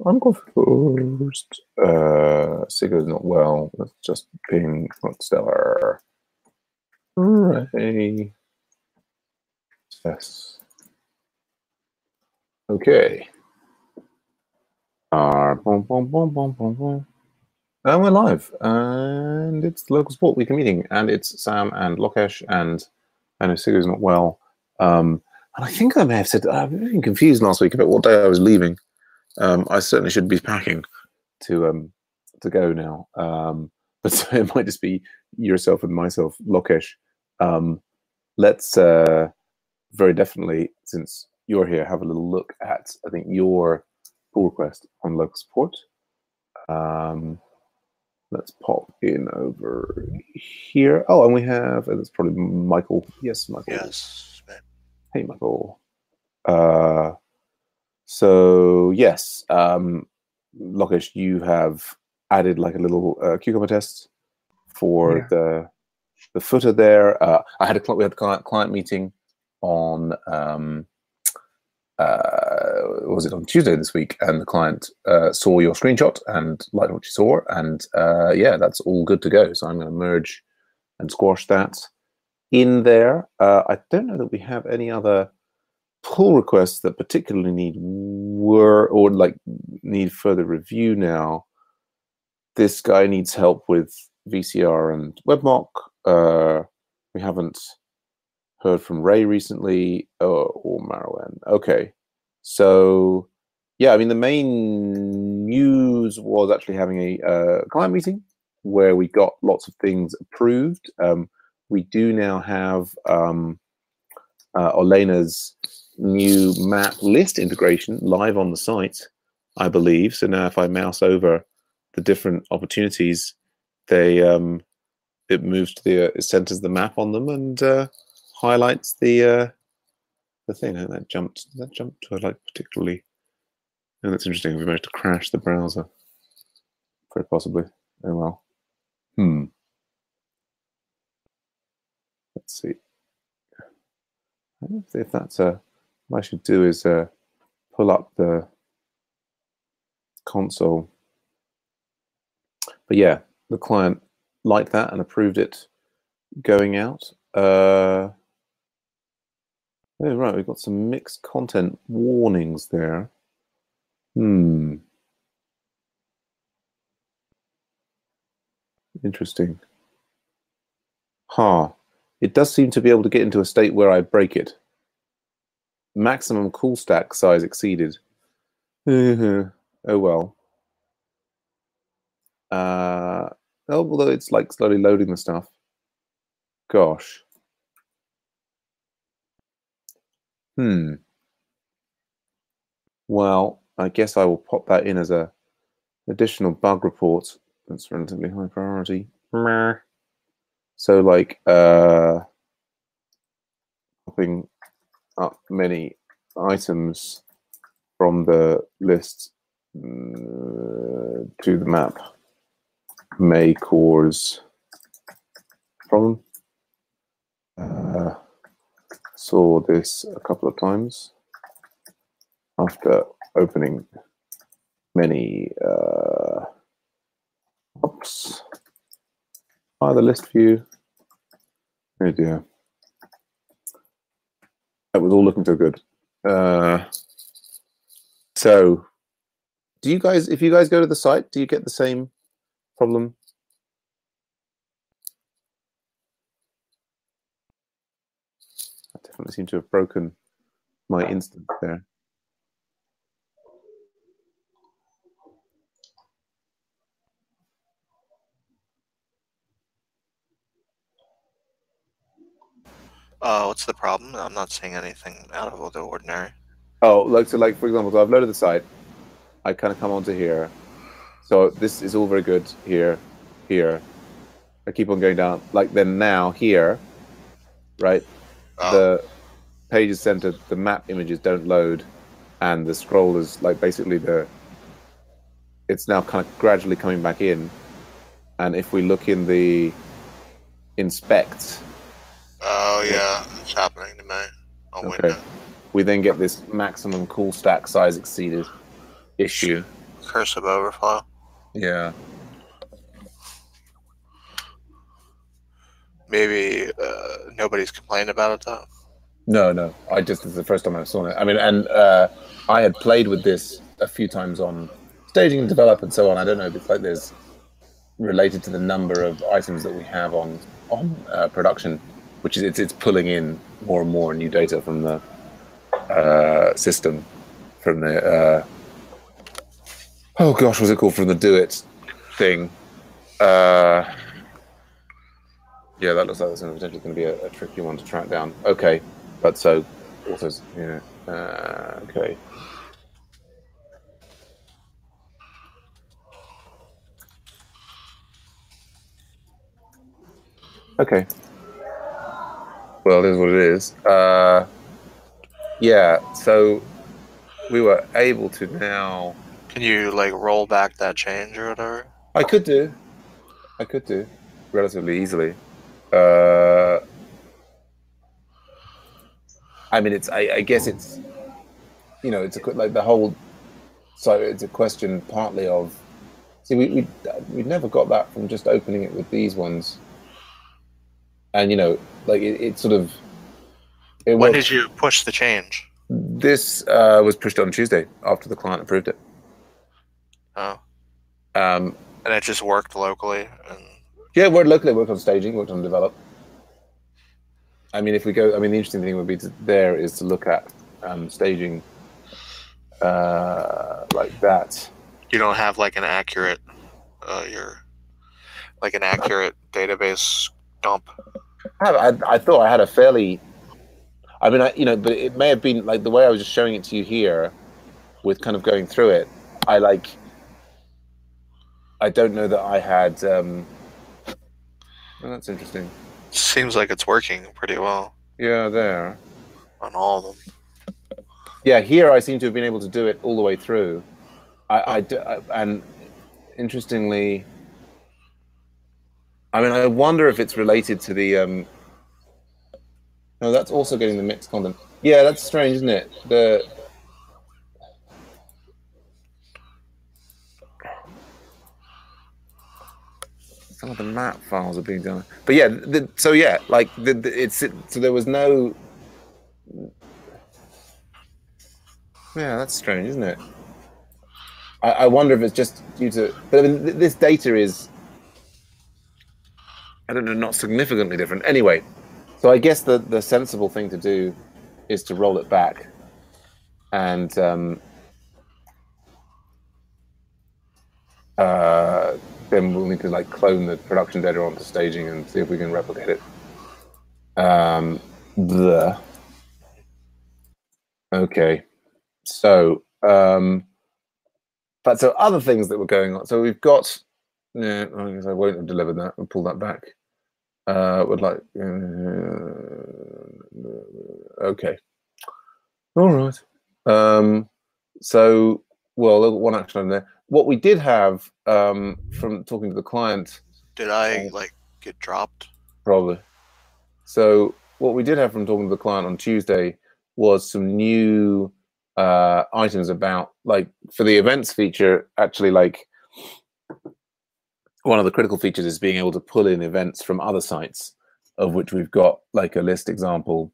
I'm confused. Sigur's not well. Let's just ping Stellar. Hooray. Yes. Okay. Boom, boom, boom, boom, boom, boom. And we're live, and it's the local sport weekly meeting, and it's Sam and Lokesh, and I know Sigur's not well. And I think I may have said I've been confused last week about what day I was leaving. I certainly should be packing to go now. But so it might just be yourself and myself, Lokesh. Let's very definitely, since you're here, have a little look at I think your pull request on local support. Let's pop in over here. Oh, and we have, that's probably Michael. Yes, Michael. Yes. Hey, Michael. So, yes, Lokesh, you have added like a little cucumber test for the footer there. We had a client meeting on was it on Tuesday this week, and the client saw your screenshot and liked what you saw, and yeah, that's all good to go. So I'm going to merge and squash that in there. I don't know that we have any other pull requests that particularly need need further review now. This guy needs help with VCR and WebMock. We haven't heard from Ray recently, or Marwan. Okay, so yeah, I mean the main news was actually having a client meeting where we got lots of things approved. We do now have Olena's new map list integration live on the site, I believe. So now if I mouse over the different opportunities, they it moves to the it centers the map on them and highlights the thing. And that jumped to like particularly. Oh, that's interesting. We managed to crash the browser. Very possibly. Oh well. Let's see. I don't know if that's what I should do is pull up the console. But yeah, the client liked that and approved it going out. Oh, right, we've got some mixed content warnings there. Interesting. It does seem to be able to get into a state where I break it. Maximum call stack size exceeded. Oh well. Although it's like slowly loading the stuff. Gosh. Well, I guess I will pop that in as a additional bug report. That's relatively high priority. So like popping up many items from the list to the map may cause problem. Saw this a couple of times after opening many oops. The list view. Oh dear. That was all looking so good. So do you guys, if you guys go to the site, do you get the same problem? I definitely seem to have broken my instance there. What's the problem? I'm not seeing anything out of the ordinary. Oh, like for example, so I've loaded the site. I kind of come onto here. So this is all very good here. I keep on going down. Like then now here, right? The page is centered, the map images don't load, and the scroll is like basically it's now kind of gradually coming back in. And if we look in the inspect. Oh yeah, it's happening to me. Okay. We then get this maximum call stack size exceeded issue. cursive overflow. Yeah. Maybe nobody's complained about it though. No. It's the first time I saw it. I mean, and I had played with this a few times on staging and develop and so on. I don't know if it's like there's related to the number of items that we have on production, which is it's pulling in more and more new data from the system, from the oh gosh, what's it called, from the do it thing. Yeah, that looks like that's potentially going to be a tricky one to track down. Okay, but so authors, yeah, okay. Okay. Well, it is what it is. Yeah, so we were able to now. Can you like roll back that change or whatever? I could do relatively easily. I mean, I guess it's, you know, it's like the whole. So it's a question partly of. See, we never got that from just opening it with these ones, and you know, like it sort of. When did you push the change? This was pushed on Tuesday after the client approved it. Oh. And it just worked locally. Yeah, worked locally. Worked on staging. Worked on develop. I mean, if we go, I mean, the interesting thing would be to look at staging like that. You don't have like an accurate, accurate database dump. I thought I had a fairly. I mean, but it may have been like the way I was just showing it to you here, with kind of going through it. I don't know that I had. Well, that's interesting. Seems like it's working pretty well. Yeah, there. On all of them. Yeah, here I seem to have been able to do it all the way through. And interestingly, I mean, I wonder if it's related to the. No, that's also getting the mixed content. Yeah, that's strange, isn't it? Some of the map files are being done, but yeah. So there was no. Yeah, that's strange, isn't it? I wonder if it's just due to. But I mean, this data is. I don't know, not significantly different. Anyway, so I guess the sensible thing to do is to roll it back, and then we'll need to like clone the production data onto staging and see if we can replicate it. Okay, so but so other things that were going on. So we've got. Yeah, I guess I won't have delivered that. We'll pull that back. Would like. Okay. All right. So, well, one action item there. What we did have from talking to the client. Did I get dropped? Probably. So what we did have from talking to the client on Tuesday was some new items about for the events feature. Actually, one of the critical features is being able to pull in events from other sites, of which we've got a list example.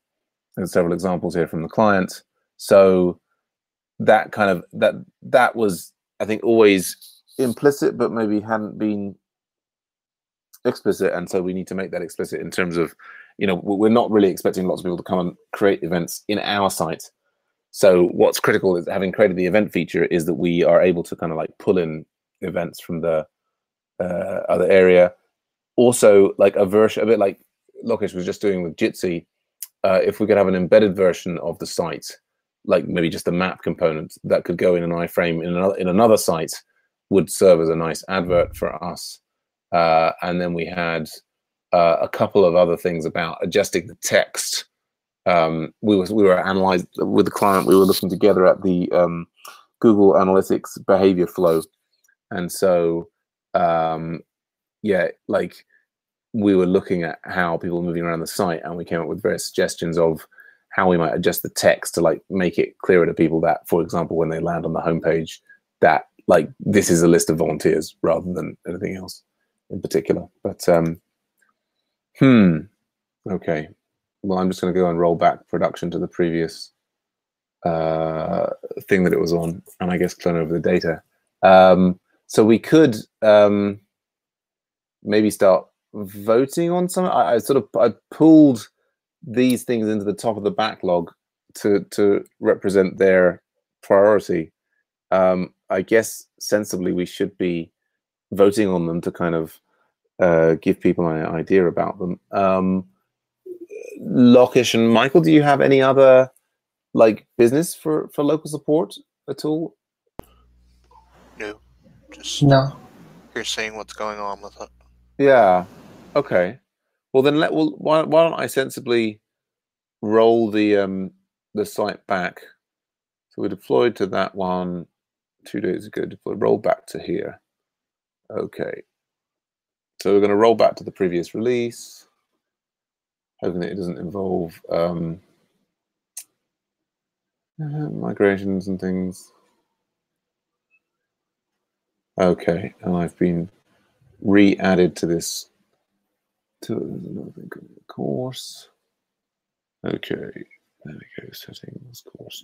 There's several examples here from the client. So that kind of that was, I think, always implicit, but maybe hadn't been explicit. And so we need to make that explicit in terms of, we're not really expecting lots of people to come and create events in our site. So what's critical is, having created the event feature, is that we are able to kind of pull in events from the other area. Also, a version, a bit like Lokesh was just doing with Jitsi, if we could have an embedded version of the site, maybe just a map component that could go in an iframe in another site, would serve as a nice advert for us. And then we had a couple of other things about adjusting the text. We were analyzing with the client. We were looking together at the Google Analytics behavior flow, and so we were looking at how people were moving around the site, and we came up with various suggestions of how we might adjust the text to make it clearer to people that, for example, when they land on the homepage, that like this is a list of volunteers rather than anything else in particular. But okay. Well, I'm just going to go and roll back production to the previous thing that it was on, and I guess clone over the data. So we could maybe start voting on some. I pulled these things into the top of the backlog to represent their priority. I guess sensibly we should be voting on them to kind of give people an idea about them. Lockish and Michael, do you have any other like business for local support at all? No, just No. you're seeing what's going on with it. Yeah. Okay. Well, then why don't I sensibly roll the site back? So we deployed to that one 2 days ago. Deployed, roll back to here. Okay. So we're going to roll back to the previous release, hoping that it doesn't involve migrations and things. Okay, and I've been re-added to this course. Okay, there we go. Settings, course.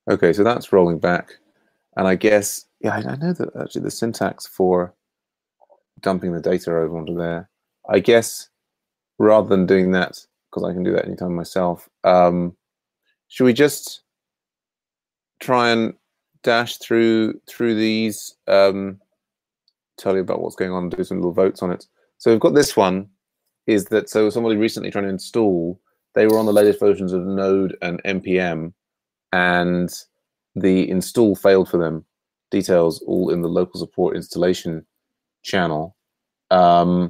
Okay, so that's rolling back, and I guess I know that actually the syntax for dumping the data over onto there. I guess rather than doing that, because I can do that anytime myself, should we just try and dash through these, tell you about what's going on, do some little votes on it. So we've got this one, is that so somebody recently trying to install, they were on the latest versions of Node and NPM, and the install failed for them. Details all in the local support installation channel. Let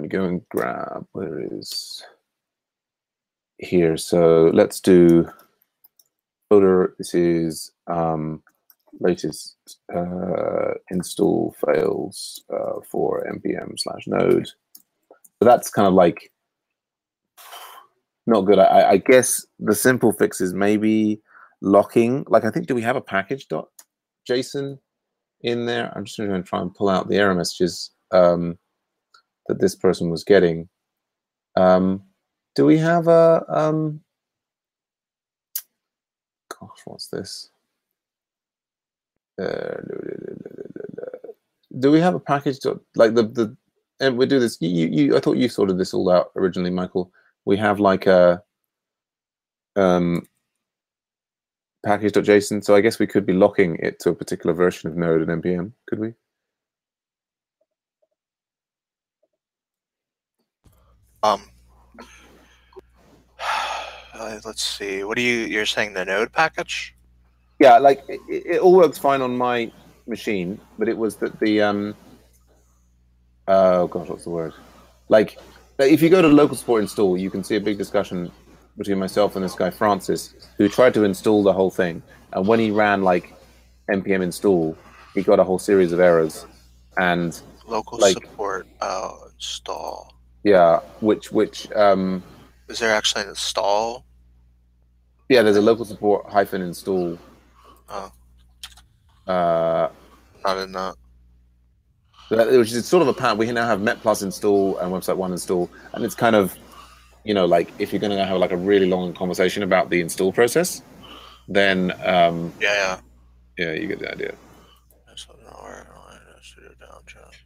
me go and grab, where it is here. So let's do folder. This is latest install fails for npm/node. So that's kind of like not good. I guess the simple fix is maybe locking. Like, I think, do we have a package.json in there? I'm just going to try and pull out the error messages that this person was getting. Do we have a gosh, what's this? Do we have a package like the and we do this? I thought you sorted this all out originally, Michael. We have like a package.json, so I guess we could be locking it to a particular version of Node and npm, could we? Let's see. What you're saying, the node package? Yeah, like it all works fine on my machine, but it was that the oh gosh, what's the word? Like if you go to local support install, you can see a big discussion between myself and this guy Francis, who tried to install the whole thing, and when he ran like npm install, he got a whole series of errors. And local support install. Yeah, which is there actually an install? Yeah, there's a local support -install. Oh. Not in that. Which is sort of a pattern. We now have Met Plus install and Website 1 install, and it's kind of, you know, like if you're going to have like a really long conversation about the install process, then yeah, you get the idea.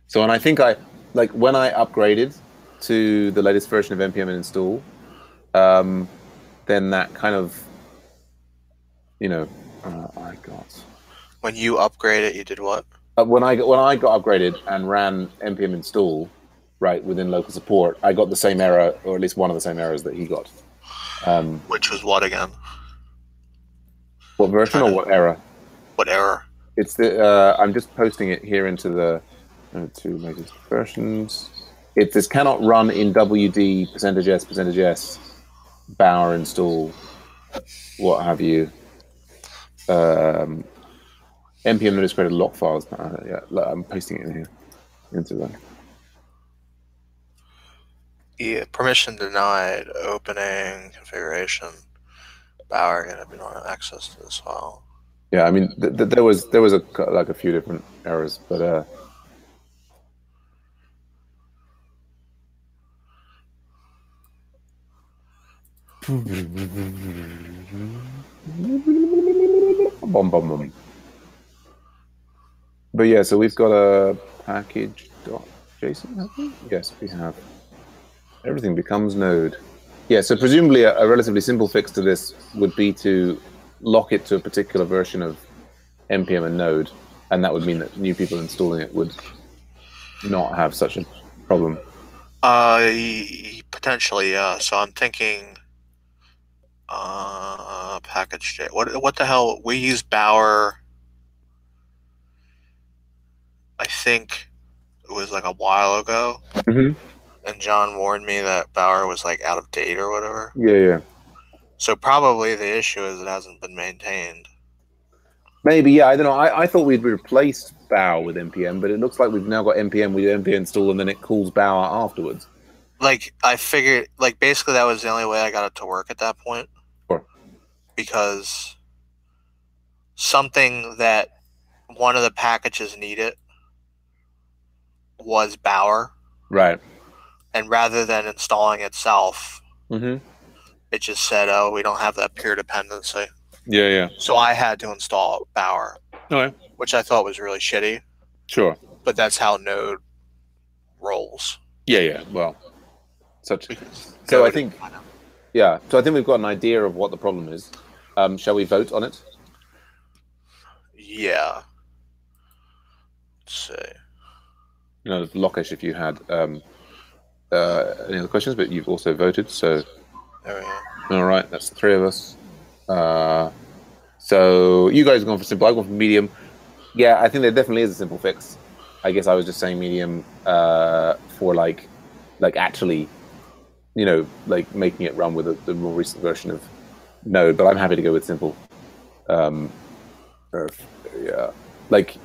So, and I think when I upgraded to the latest version of npm and install, then that kind of, you know, I got. When you upgrade it, you did what? When I got upgraded and ran npm install, right, within local support, I got the same error, or at least one of the same errors that he got. Which was what again? What version or what error? What error? It's the I'm just posting it here into the two latest versions. It this cannot run in wd %s bower install, what have you. npm notice created lock files. Yeah, I'm pasting it in here into that. Yeah, permission denied. Opening configuration. Bower again if you don't have access to this file. Yeah, I mean, there was a few different errors, but But yeah, so we've got a package.json, have we? Yes, we have. Everything becomes Node. Yeah, so presumably a relatively simple fix to this would be to lock it to a particular version of npm and Node, and that would mean that new people installing it would not have such a problem. Potentially, yeah. So I'm thinking, package J. What the hell? We use Bower. I think it was like a while ago, and John warned me that Bower was like out of date or whatever. Yeah. So probably the issue is it hasn't been maintained. Maybe, yeah. I don't know. I thought we'd replaced Bower with npm, but it looks like we've now got npm. We do npm install, and then it calls Bower afterwards. Like I figured, like basically that was the only way I got it to work at that point. Sure. Because something that one of the packages needed was Bower. Right. And rather than installing itself, it just said, "Oh, we don't have that peer dependency." Yeah. So I had to install Bower, which I thought was really shitty. Sure. But that's how Node rolls. Yeah. Well, so I think, yeah. So I think we've got an idea of what the problem is. Shall we vote on it? Yeah. Let's see. Lokesh, if you had any other questions, but you've also voted, so there we go. All right, that's the three of us. So you guys have gone for simple. I've gone for medium. Yeah, I think there definitely is a simple fix. I guess I was just saying medium for like actually, like making it run with the more recent version of Node. But I'm happy to go with simple. Yeah, like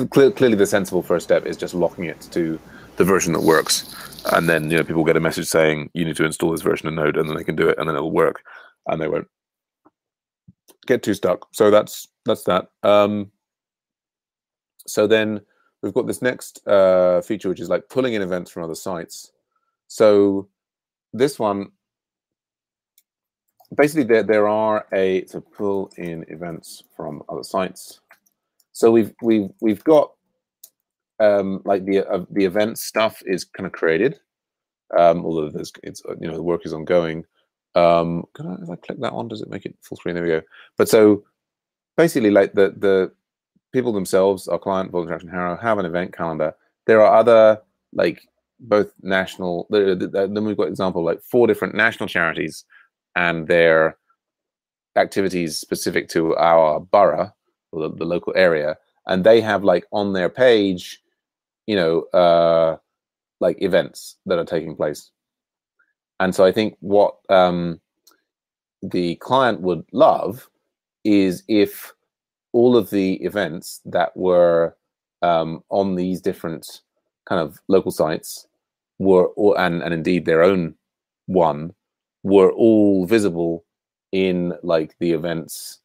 clearly the sensible first step is just locking it to the version that works, and then people get a message saying you need to install this version of Node, and then they can do it, and then it'll work, and they won't get too stuck. So that's that. So then we've got this next feature, which is like pulling in events from other sites. So this one, basically, there are to pull in events from other sites. So we've got like the event stuff is kind of created, although the work is ongoing. If I click that on, does it make it full screen? There we go. But so basically, like the people themselves, our client, Volume Traction Harrow, have an event calendar. There are other like both national. Then we've got example like 4 different national charities and their activities specific to our borough or the local area, and they have like on their page, like events that are taking place. And so I think what the client would love is if all of the events that were on these different kind of local sites were, and indeed their own one, were all visible in like the events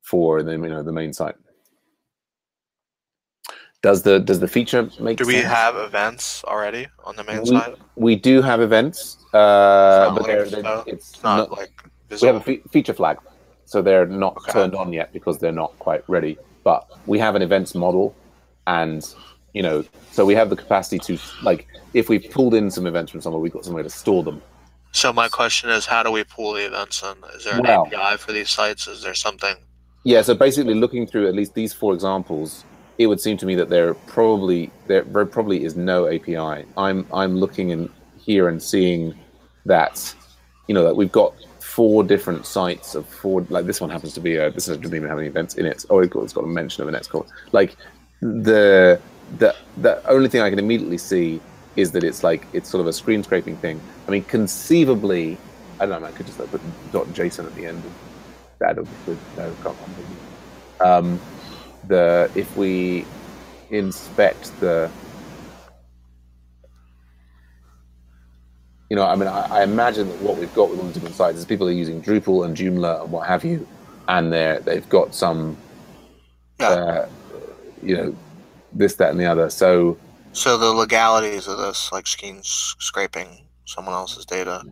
for the the main site. Does the feature make sense? Do we have events already on the main site? We do have events, but it's not like visible. We have a feature flag, so they're not turned on yet because they're not quite ready. But we have an events model, and so we have the capacity to, like, if we pulled in some events from somewhere, we've got somewhere to store them. So my question is, how do we pull the events in? Is there an API for these sites? Is there something? Yeah, so basically looking through at least these 4 examples, it would seem to me that there very probably is no API. I'm looking in here and seeing that, that we've got 4 different sites of 4. Like this one happens to be this doesn't even have any events in it. Oh, it's got a mention of an X call. Like the only thing I can immediately see is that it's sort of a screen scraping thing. I mean, conceivably, I don't know. I could just put .json at the end. That'll be good. If we inspect the you know, I mean, I imagine that what we've got with all the different sites is people are using Drupal and Joomla and what have you, and they've got some, you know, this, that, and the other. So the legalities of this, like scraping someone else's data.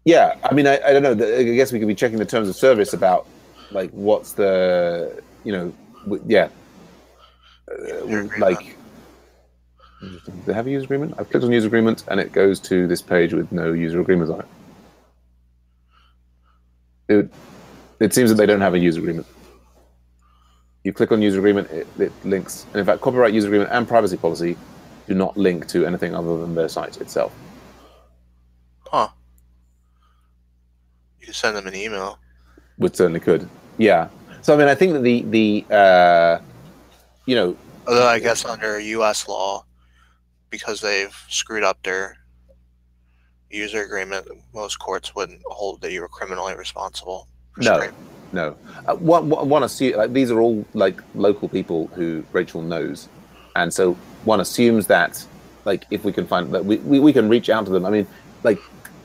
Yeah, I mean, I don't know. I guess we could be checking the terms of service about like what's the, you know, yeah, like. Interesting. Do they have a user agreement? I've clicked on user agreement and it goes to this page with no user agreements on it. It seems that they don't have a user agreement. You click on user agreement, it links. And in fact, copyright user agreement and privacy policy do not link to anything other than their site itself. Huh. You could send them an email. We certainly could. Yeah. So, I mean, I think that the you know. Although I guess under U.S. law, because they've screwed up their user agreement, most courts wouldn't hold that you were criminally responsible for scraping. No. One assume, like, these are all like local people who Rachel knows, and so one assumes that, like, if we can find that we can reach out to them. I mean, like,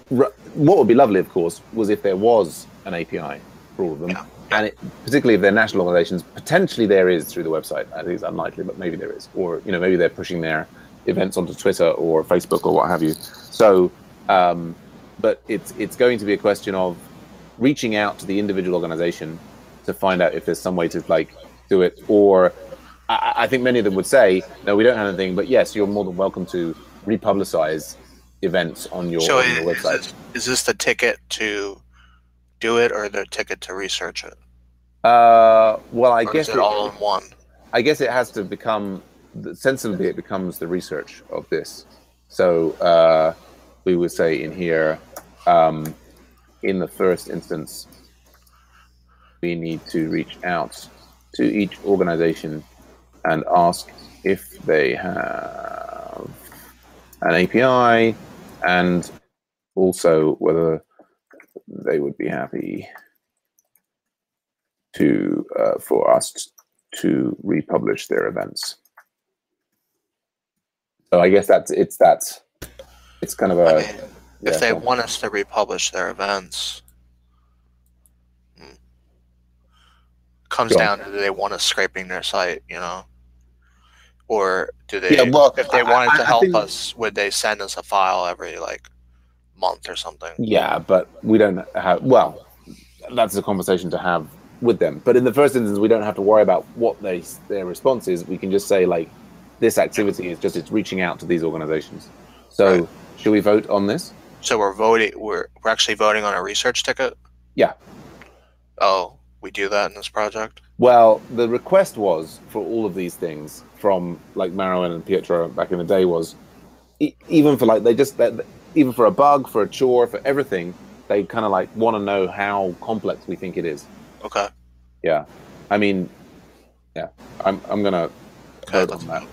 what would be lovely, of course, was if there was an API for all of them, and particularly if they're national organizations. Potentially there is through the website. I think it's unlikely, but maybe there is, or you know, maybe they're pushing their events onto Twitter or Facebook or what have you. So, but it's going to be a question of reaching out to the individual organization to find out if there's some way to like do it. Or I think many of them would say, no, we don't have anything, but yes, you're more than welcome to republicize events on your website. Is this the ticket to do it or the ticket to research it? Well, I guess is it all in one? I guess it has to become, sensibly it becomes the research of this. So we would say in here, in the first instance, we need to reach out to each organization and ask if they have an API and also whether they would be happy to for us to republish their events. So I guess it's kind of a. I mean, if they want us to republish their events, comes down to, do they want us scraping their site, you know? Or do they, if they wanted to help us, would they send us a file every like month or something? Yeah, but we don't have, well, that's a conversation to have with them. But in the first instance, we don't have to worry about what their response is. We can just say, like, this activity is just, it's reaching out to these organizations. So should we vote on this? So we're voting, we're actually voting on a research ticket? Yeah. Oh, we do that in this project? Well, the request was for all of these things from like Marouin and Pietro back in the day was, even for like, even for a bug, for a chore, for everything, they kind of like want to know how complex we think it is. Okay. Yeah. I mean, yeah, I'm going to vote on that.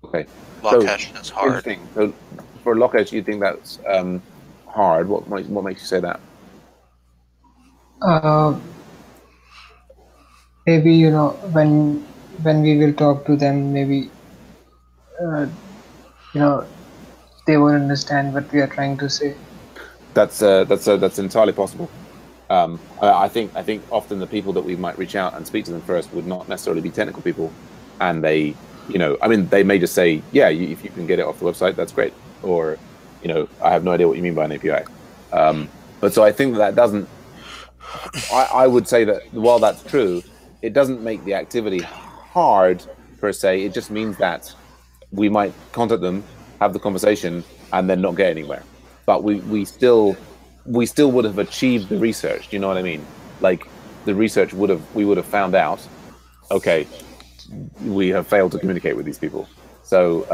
Okay. LocalSupport is hard. So for LocalSupport, you think that's hard? What makes you say that? Maybe, you know, when we will talk to them, maybe you know, they won't understand what we are trying to say. That's entirely possible. I think often the people that we might reach out and speak to them first would not necessarily be technical people, and they, you know, I mean, they may just say, yeah, if you can get it off the website, that's great, or, you know, I have no idea what you mean by an API. But so I think that doesn't. I would say that while that's true, it doesn't make the activity hard per se. It just means that we might contact them, have the conversation, and then not get anywhere. But we still would have achieved the research. Do you know what I mean? Like, the research we would have found out, okay, we have failed to communicate with these people. So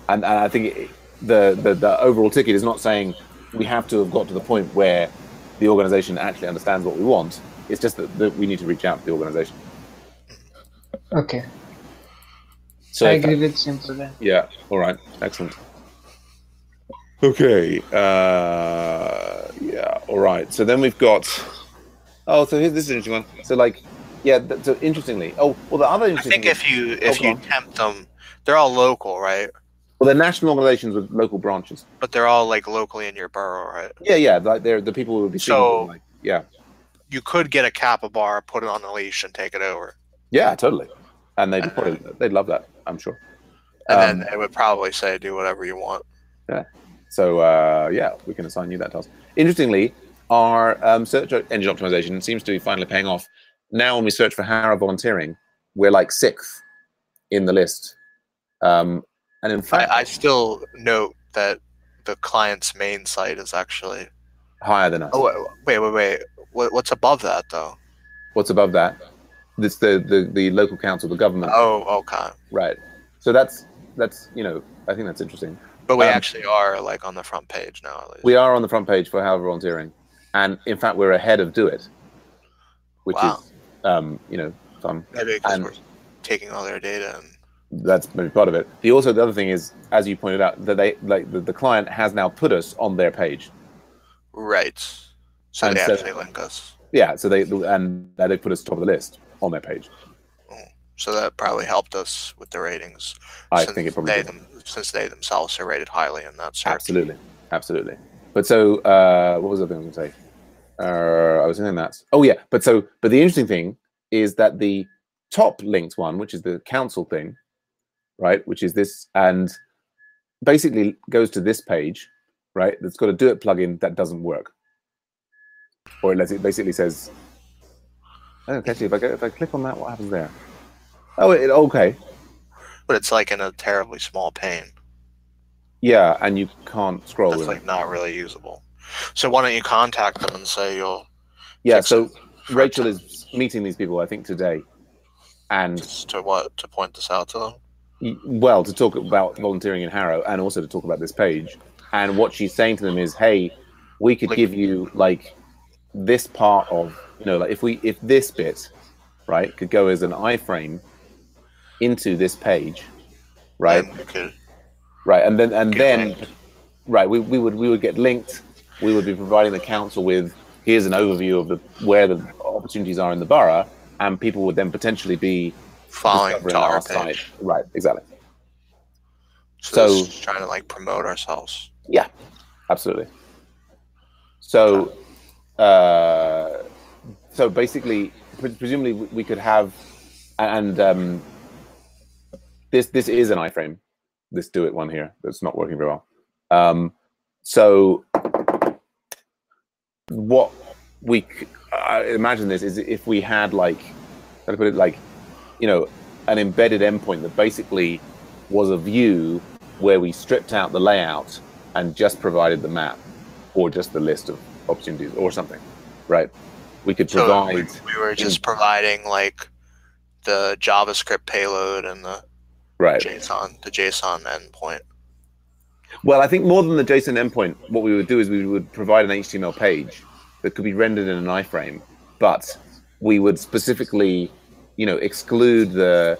and I think the overall ticket is not saying we have to have got to the point where the organization actually understands what we want. It's just that we need to reach out to the organization. Okay. So I agree with simple then. Yeah. All right. Excellent. Okay. Yeah. All right. So then we've got Oh, so this is an interesting one. So like, yeah. So interestingly, the other interesting I think thing if you tempt them, they're all local, right? Well, they're national organizations with local branches. But they're all like locally in your borough, right? Yeah. Like they're the people who would be speaking to them, like, yeah. You could get a capybara, put it on a leash, and take it over. Yeah, totally. And they'd love that, I'm sure. And then they would probably say, "Do whatever you want." Yeah. So we can assign you that task. Interestingly, our search engine optimization seems to be finally paying off. Now, when we search for Harrow volunteering, we're like 6th in the list. And in fact, I still note that the client's main site is actually higher than us. Oh, wait. What's above that, though? What's above that? It's the local council, the government. Oh, okay. Right. So that's I think that's interesting. But we actually are like on the front page now, at least. We are on the front page for Harrow volunteering, and in fact, we're ahead of Do It, which is fun. Maybe because we're taking all their data and. That's maybe part of it. The other thing is, as you pointed out, that they the client has now put us on their page. Right. So they actually link us. Yeah. So they put us top of the list on their page. So that probably helped us with the ratings. I think it probably did. Since they themselves are rated highly in that search. Absolutely. But so, what was the other thing I was going to say? I was saying that. Oh yeah. But the interesting thing is that the top linked one, which is the council thing, right, which is this, and basically goes to this page, right, that's got a Do It plugin that doesn't work, or it basically says, oh, actually, if I click on that, what happens there? Oh, okay, but it's like in a terribly small pane. Yeah, and you can't scroll. It's like not really usable. So why don't you contact them and say you'll? Yeah. So Rachel is meeting these people, I think, today, and to point this out to them. Well, to talk about volunteering in Harrow, and also to talk about this page. And what she's saying to them is, hey, we could give you like this part of, like if this bit, right, could go as an iframe into this page, right? Right, and then right, we would get linked. We would be providing the council with here's an overview of where the opportunities are in the borough, and people would then potentially be following to our site. Right, exactly. So trying to like promote ourselves. Yeah, absolutely. So, so basically, presumably we could have, and this is an iframe. This Do It one here that's not working very well. So what we imagine this is if we had like, how to put it, like, an embedded endpoint that basically was a view where we stripped out the layout and just provided the map or just the list of opportunities or something, right? We could provide. So we were just providing like the JavaScript payload and the JSON endpoint. Well, I think more than the JSON endpoint, what we would do is we would provide an HTML page that could be rendered in an iframe, but we would specifically, exclude the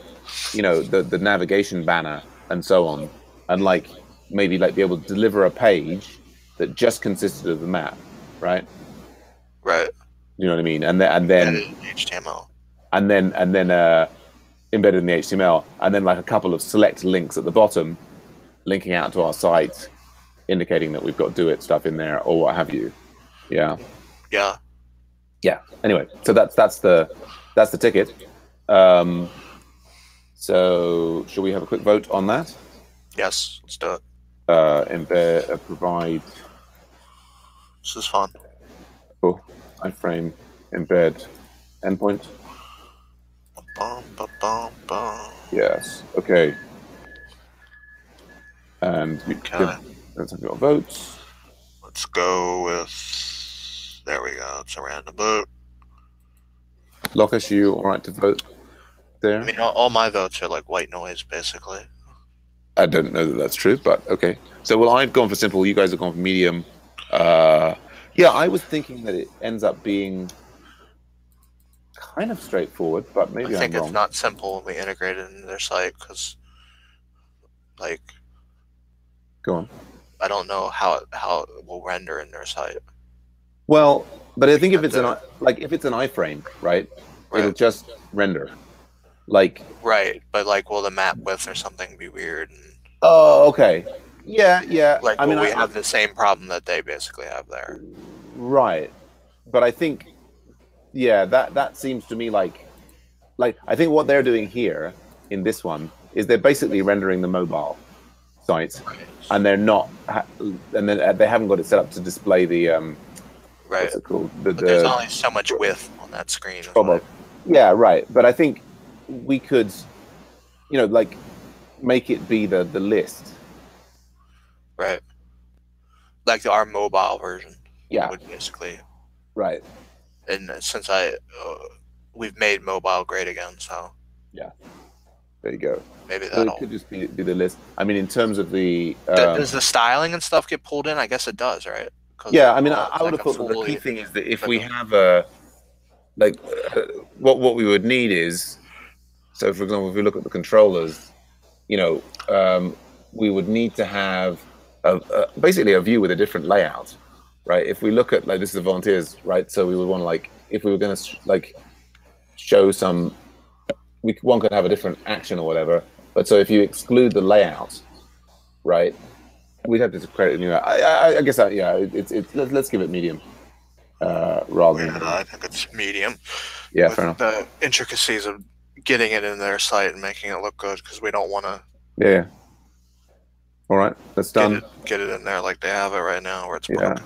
navigation banner and so on, and like maybe like be able to deliver a page that just consisted of the map, right? Right. You know what I mean? And then HTML. And then embedded in the HTML, and then like a couple of select links at the bottom, linking out to our site, indicating that we've got Do It stuff in there or what have you. Yeah. Yeah. Yeah. Anyway, so that's the ticket. So should we have a quick vote on that? Yes, let's do it. Embed, provide. This is fun. Cool. iframe, embed, endpoint. Yes. Okay. And let's have your votes. Let's go with. There we go. It's a random vote. Lokesh, you all right to vote there? I mean, all my votes are like white noise, basically. I don't know that that's true, but okay. So, well, I've gone for simple. You guys have gone for medium. Yeah, I was thinking that it ends up being kind of straightforward, but maybe I'm wrong. I think it's not simple when we integrate it into their site because, like, go on. I don't know how it will render in their site. Well, But I think if it's an iframe, right, it'll just render. Like but like, will the map width or something be weird? Oh, okay. Yeah. Like, I mean, we have the same problem that they basically have there. Right, but I think, yeah, that seems to me like I think what they're doing here in this one is they're basically rendering the mobile site, and they're not, and then they haven't got it set up to display the what's it called? But there's only so much width on that screen. Yeah, right. But I think we could, like, make it be the list. Right. Like our mobile version. Yeah. Would basically. Right. And since we've made mobile great again, so. Yeah. There you go. Maybe that'll. It could just be the list. I mean, in terms of the. Does the styling and stuff get pulled in? I guess it does, right? Yeah, I mean, I would have thought that the key thing is that if we have what we would need is, so for example, if we look at the controllers, we would need to have basically a view with a different layout, right? If we look at, like, this is the volunteers, right? So we would want to, if we were going to show some, one could have a different action or whatever. But so if you exclude the layout, right? We'd have to create a new. I guess that, yeah. Let's give it medium. Rather than. I think it's medium. Yeah, fair enough. The intricacies of getting it in their site and making it look good, because we don't want to. Yeah. All right, that's done. Get it in there like they have it right now, where it's broken. Yeah.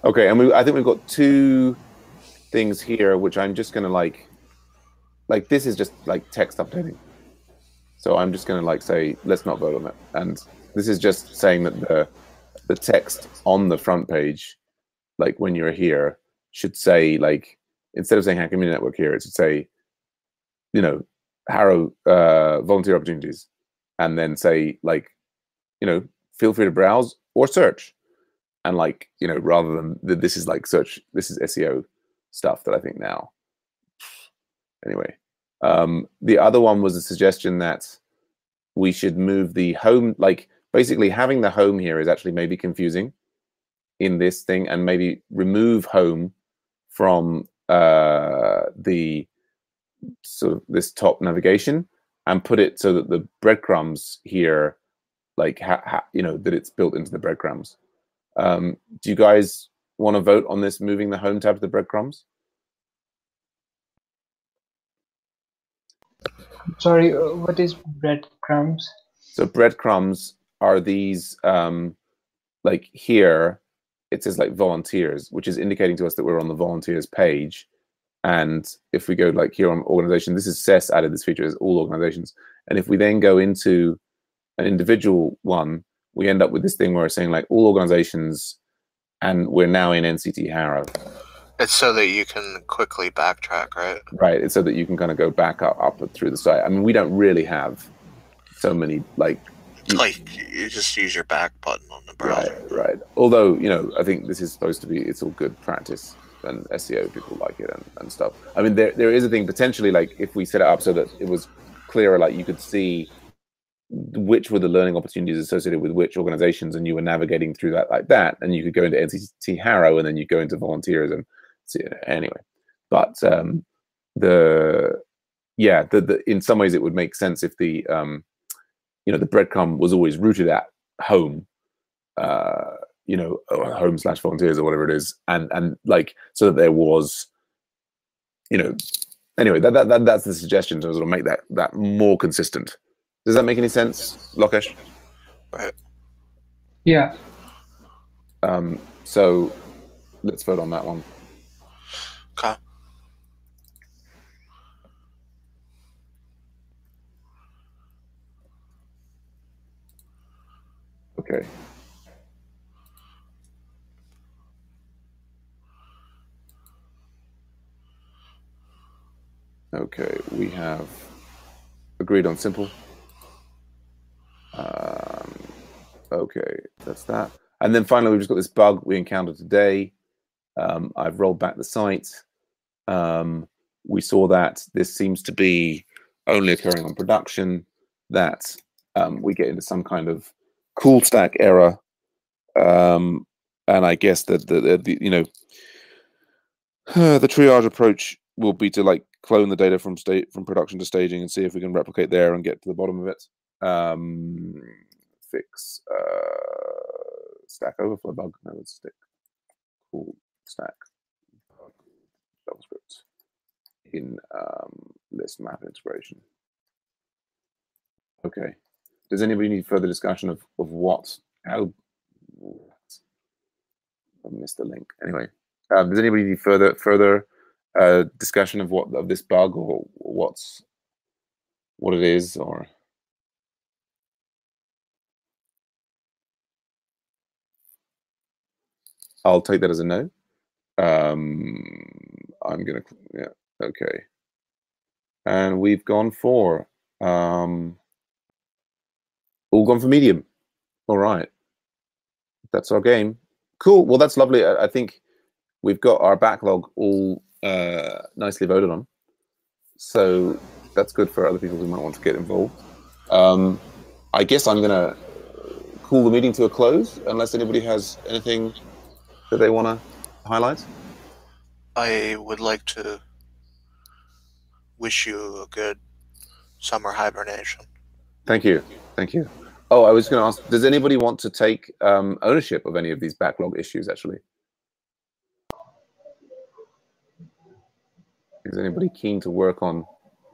Okay, and I think we've got two things here, which I'm just gonna like this is just like text updating. So I'm just gonna say, let's not vote on it, and this is just saying that the text on the front page, like when you're here, should say, like, instead of saying Hack Community Network here, it should say, Harrow volunteer opportunities, and then say, like, feel free to browse or search, and rather than this is like search, this is SEO stuff that I think now. Anyway, the other one was a suggestion that we should move the home, basically having the home here is actually maybe confusing in this thing, and maybe remove home from the sort of this top navigation and put it so that the breadcrumbs here, that it's built into the breadcrumbs. Do you guys want to vote on this, moving the home tab to the breadcrumbs? Sorry, what is breadcrumbs? So breadcrumbs are these, here, it says volunteers, which is indicating to us that we're on the volunteers page. And if we go here on organization, this is SES added this feature as all organizations. And if we then go into an individual one, we end up with this thing where we're saying all organizations, and we're now in NCT Harrow. It's so that you can quickly backtrack, right? Right. It's so that you can kind of go back up through the site. I mean, we don't really have so many you just use your back button on the browser. Right. Although, I think this is supposed to be, it's all good practice, and SEO people like it and stuff. I mean, there is a thing potentially, if we set it up so that it was clearer, you could see which were the learning opportunities associated with which organizations, and you were navigating through that like that, and you could go into NCT Harrow, and then you go into volunteers, and see, anyway. But in some ways it would make sense if the the breadcrumb was always rooted at home, home/volunteers or whatever it is, and so that there was, anyway, that's the suggestion to sort of make that more consistent. Does that make any sense, Lokesh? Right. Yeah. So let's vote on that one. Okay. Okay. Okay, we have agreed on simple. Okay, that's that. And then finally, we've just got this bug we encountered today. I've rolled back the site. We saw that this seems to be only occurring on production, that we get into some kind of cool stack error. And I guess that The triage approach will be to like clone the data from production to staging and see if we can replicate there and get to the bottom of it. Fix stack overflow bug. No, let's stick cool stack bug JavaScript in list map integration. Okay. Does anybody need further discussion of how? I missed the link. Anyway, does anybody need further discussion of this bug or what it is or? I'll take that as a no. I'm gonna, yeah, okay. And we've gone for, all gone for medium. All right, that's our game. Cool, well, that's lovely. I think we've got our backlog all nicely voted on. So that's good for other people who might want to get involved. I guess I'm gonna call the meeting to a close unless anybody has anything that they want to highlight. I would like to wish you a good summer hibernation. Thank you. Thank you. Oh, I was going to ask, does anybody want to take ownership of any of these backlog issues, actually? Is anybody keen to work on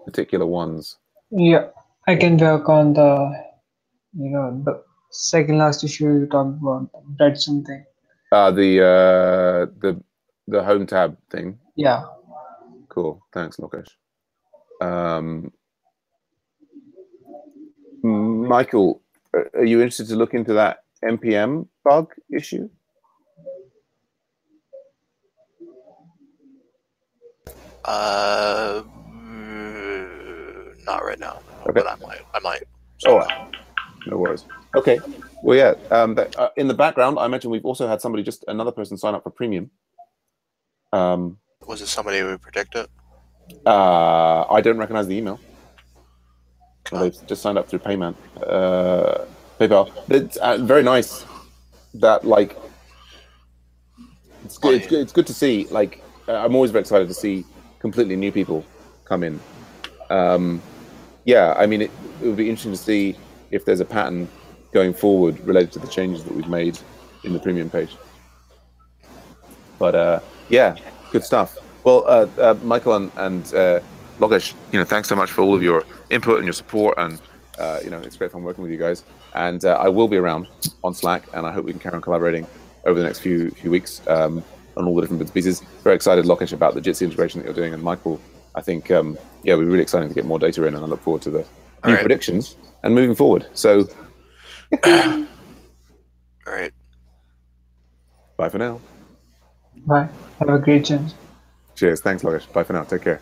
particular ones? Yeah, I can work on the second last issue you talked about, read something. The home tab thing. Yeah. Cool. Thanks, Lokesh. Michael, are you interested to look into that NPM bug issue? Not right now. Okay. But I might. Oh, no worries. Okay. Well, yeah. In the background, I mentioned we've also had another person sign up for premium. Was it somebody we predicted? I don't recognize the email. Well, they've just signed up through PayPal. It's very nice that it's good. It's good to see. I'm always very excited to see completely new people come in. Yeah, I mean, it would be interesting to see if there's a pattern going forward related to the changes that we've made in the premium page. But yeah, good stuff. Well, Michael and Lokesh, thanks so much for all of your input and your support, and it's great fun working with you guys. And I will be around on Slack, and I hope we can carry on collaborating over the next few weeks on all the different bits and pieces. Very excited, Lokesh, about the Jitsi integration that you're doing, and Michael, I think, yeah, we're really excited to get more data in, and I look forward to the new predictions and moving forward. So, all right. Bye for now. Bye. Have a great chance. Cheers. Thanks, Lokesh. Bye for now. Take care.